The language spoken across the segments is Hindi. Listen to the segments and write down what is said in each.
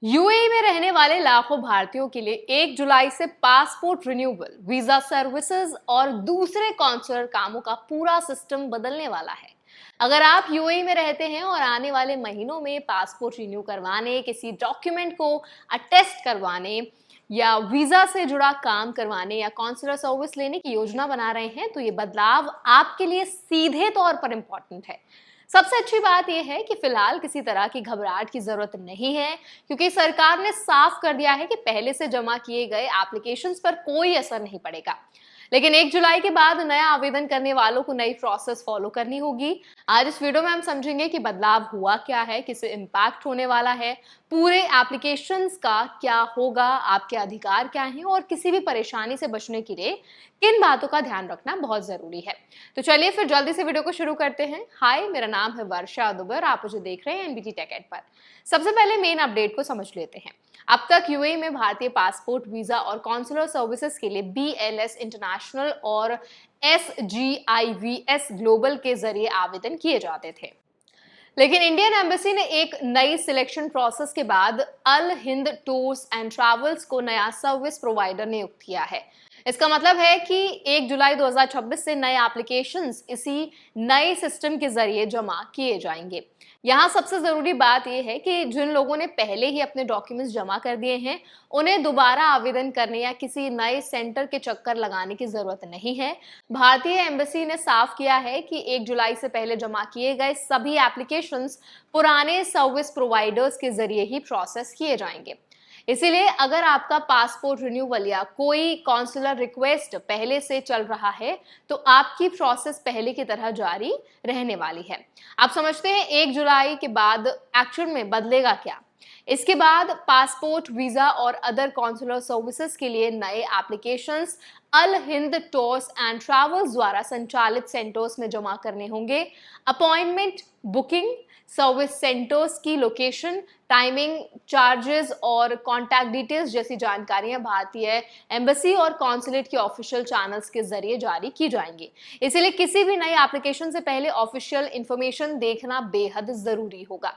यूएई में रहने वाले लाखों भारतीयों के लिए 1 जुलाई से पासपोर्ट रिन्यूअल, वीजा सर्विसेज और दूसरे कॉन्सुलर कामों का पूरा सिस्टम बदलने वाला है। अगर आप यूएई में रहते हैं और आने वाले महीनों में पासपोर्ट रिन्यू करवाने, किसी डॉक्यूमेंट को अटेस्ट करवाने या वीजा से जुड़ा काम करवाने या कॉन्सुलर सर्विस लेने की योजना बना रहे हैं, तो ये बदलाव आपके लिए सीधे तौर पर इंपॉर्टेंट है। सबसे अच्छी बात यह है कि फिलहाल किसी तरह की घबराहट की जरूरत नहीं है, क्योंकि सरकार ने साफ कर दिया है कि पहले से जमा किए गए एप्लीकेशंस पर कोई असर नहीं पड़ेगा। लेकिन 1 जुलाई के बाद नया आवेदन करने वालों को नई प्रोसेस फॉलो करनी होगी। आज इस वीडियो में हम समझेंगे कि बदलाव हुआ क्या है, किससे इम्पैक्ट होने वाला है, पूरे एप्लीकेशंस का क्या होगा, आपके अधिकार क्या हैं और किसी भी परेशानी से बचने के लिए किन बातों का ध्यान रखना बहुत जरूरी है। तो चलिए फिर जल्दी से वीडियो को शुरू करते हैं। हाय, मेरा नाम है वर्षा दुबे, आप मुझे देख रहे हैं एनबीटी टेक एड पर। सबसे पहले मेन अपडेट को समझ लेते हैं। अब तक यूएई में भारतीय पासपोर्ट, वीजा और कॉन्सुलर सर्विसेज के लिए बीएलएस इंटरनेशनल और एसजीआईवीएस ग्लोबल के जरिए आवेदन किए जाते थे। लेकिन इंडियन एम्बेसी ने एक नई सिलेक्शन प्रोसेस के बाद अल हिंद टूर्स एंड ट्रैवल्स को नया सर्विस प्रोवाइडर नियुक्त किया है। इसका मतलब है कि 1 जुलाई 2026 से नए एप्लीकेशंस इसी नए सिस्टम के जरिए जमा किए जाएंगे। यहाँ सबसे जरूरी बात यह है कि जिन लोगों ने पहले ही अपने डॉक्यूमेंट्स जमा कर दिए हैं, उन्हें दोबारा आवेदन करने या किसी नए सेंटर के चक्कर लगाने की जरूरत नहीं है। भारतीय एम्बेसी ने साफ किया है कि 1 जुलाई से पहले जमा किए गए सभी एप्लीकेशंस पुराने सर्विस प्रोवाइडर्स के जरिए ही प्रोसेस किए जाएंगे। इसीलिए अगर आपका पासपोर्ट रिन्यूअल या कोई कॉन्सुलर रिक्वेस्ट पहले से चल रहा है, तो आपकी प्रोसेस पहले की तरह जारी रहने वाली है। आप समझते हैं 1 जुलाई के बाद एक्चुअल में बदलेगा क्या? इसके बाद पासपोर्ट, वीजा और अदर कॉन्सुलर सर्विसेज के लिए नए applications Al Hind tours and travels द्वारा संचालित सेंटर्स में जमा करने होंगे। अपॉइंटमेंट बुकिंग, सर्विस सेंटर्स की लोकेशन, टाइमिंग, चार्जेस और कॉन्टैक्ट डिटेल्स जैसी जानकारियां भारतीय एम्बेसी और कॉन्सुलेट के ऑफिशियल चैनल्स के जरिए जारी की जाएंगी। इसलिए किसी भी नई एप्लीकेशन से पहले ऑफिशियल इंफॉर्मेशन देखना बेहद जरूरी होगा।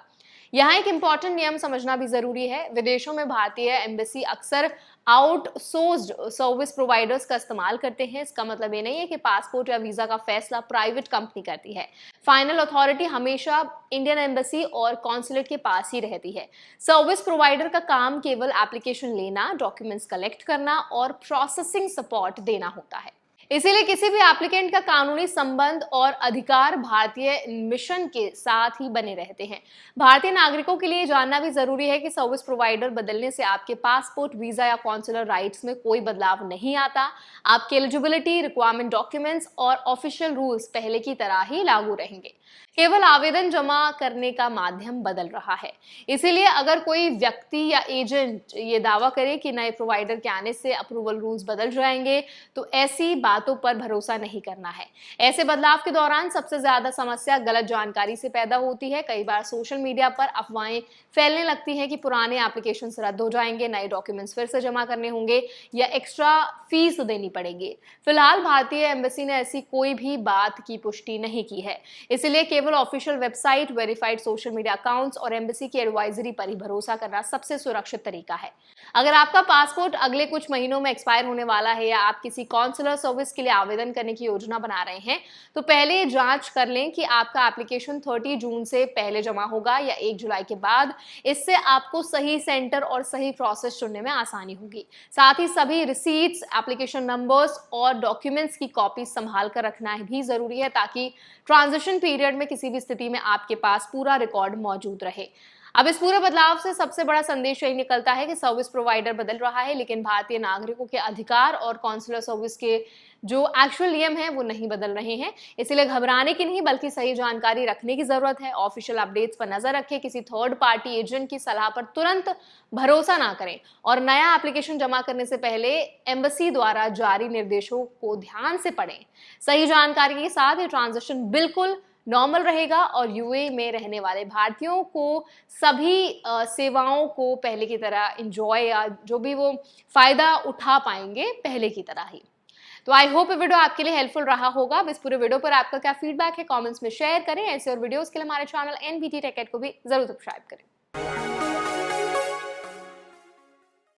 यहाँ एक इंपॉर्टेंट नियम समझना भी जरूरी है। विदेशों में भारतीय एम्बेसी अक्सर आउटसोर्स्ड सर्विस प्रोवाइडर्स का इस्तेमाल करते हैं। इसका मतलब ये नहीं है कि पासपोर्ट या वीजा का फैसला प्राइवेट कंपनी करती है। फाइनल अथॉरिटी हमेशा इंडियन एम्बेसी और कॉन्सुलेट के पास ही रहती है। सर्विस प्रोवाइडर का काम केवल एप्लीकेशन लेना, डॉक्यूमेंट्स कलेक्ट करना और प्रोसेसिंग सपोर्ट देना होता है। इसीलिए किसी भी एप्लीकेंट का कानूनी संबंध और अधिकार भारतीय मिशन के साथ ही बने रहते हैं। भारतीय नागरिकों के लिए जानना भी जरूरी है कि सर्विस प्रोवाइडर बदलने से आपके पासपोर्ट, वीजा या कॉन्सुलर राइट्स में कोई बदलाव नहीं आता। आपके एलिजिबिलिटी, रिक्वायरमेंट डॉक्यूमेंट्स और ऑफिशियल रूल्स पहले की तरह ही लागू रहेंगे। केवल आवेदन जमा करने का माध्यम बदल रहा है। इसीलिए अगर कोई व्यक्ति या एजेंट ये दावा करे कि नए प्रोवाइडर के आने से अप्रूवल रूल्स बदल जाएंगे, तो ऐसी बातों पर भरोसा नहीं करना है। ऐसे बदलाव के दौरान सबसे ज्यादा समस्या गलत जानकारी से पैदा होती है। कई बार सोशल मीडिया पर अफवाहें फैलने लगती हैं कि पुराने एप्लीकेशन रद्द हो जाएंगे, नए डॉक्यूमेंट्स फिर से जमा करने होंगे या एक्स्ट्रा फीस देनी पड़ेगी। फिलहाल भारतीय एम्बेसी ने ऐसी कोई भी बात की पुष्टि नहीं की है। इसलिए केवल official website, verified social media accounts और एम्बेसी की एडवाइजरी पर ही भरोसा करना सबसे सुरक्षित तरीका है। अगर आपका पासपोर्ट अगले कुछ महीनों में एक्सपायर होने वाला है या आप किसी कॉन्सुलर सर्विस के लिए आवेदन करने की योजना बना रहे हैं, तो पहले ये जांच कर लें कि आपका एप्लीकेशन 30 जून से पहले जमा होगा या 1 जुलाई के बाद। इससे आपको सही सेंटर और सही प्रोसेस चुनने में आसानी होगी। साथ ही सभी रिसीट्स, एप्लीकेशन नंबर्स और डॉक्यूमेंट्स की कॉपी संभाल कर रखना भी जरूरी है, ताकि ट्रांजिशन पीरियड में किसी भी स्थिति में आपके पास पूरा रिकॉर्ड मौजूद रहे। अब इस पूरे बदलाव से सबसे बड़ा संदेश यही निकलता है कि सर्विस प्रोवाइडर बदल रहा है, लेकिन भारतीय नागरिकों के अधिकार और कॉन्सुलर सर्विस के जो एक्चुअल नियम हैं वो नहीं बदल रहे हैं। इसलिए घबराने की नहीं, बल्कि सही जानकारी रखने की जरूरत है। ऑफिशियल अपडेट्स पर नजर रखें, किसी थर्ड पार्टी एजेंट की सलाह पर तुरंत भरोसा ना करें और नया एप्लीकेशन जमा करने से पहले एम्बेसी द्वारा जारी निर्देशों को ध्यान से पढ़ें। सही जानकारी के साथ ये ट्रांजिशन बिल्कुल नॉर्मल रहेगा और यूएई में रहने वाले भारतीयों को सभी सेवाओं को पहले की तरह एंजॉय या जो भी वो फायदा उठा पाएंगे पहले की तरह ही। तो आई होप ये वीडियो आपके लिए हेल्पफुल रहा होगा। अब इस पूरे वीडियो पर आपका क्या फीडबैक है, कमेंट्स में शेयर करें। ऐसे और वीडियोस के लिए हमारे चैनल एनबीटी टेक एड को भी जरूर सब्सक्राइब करें।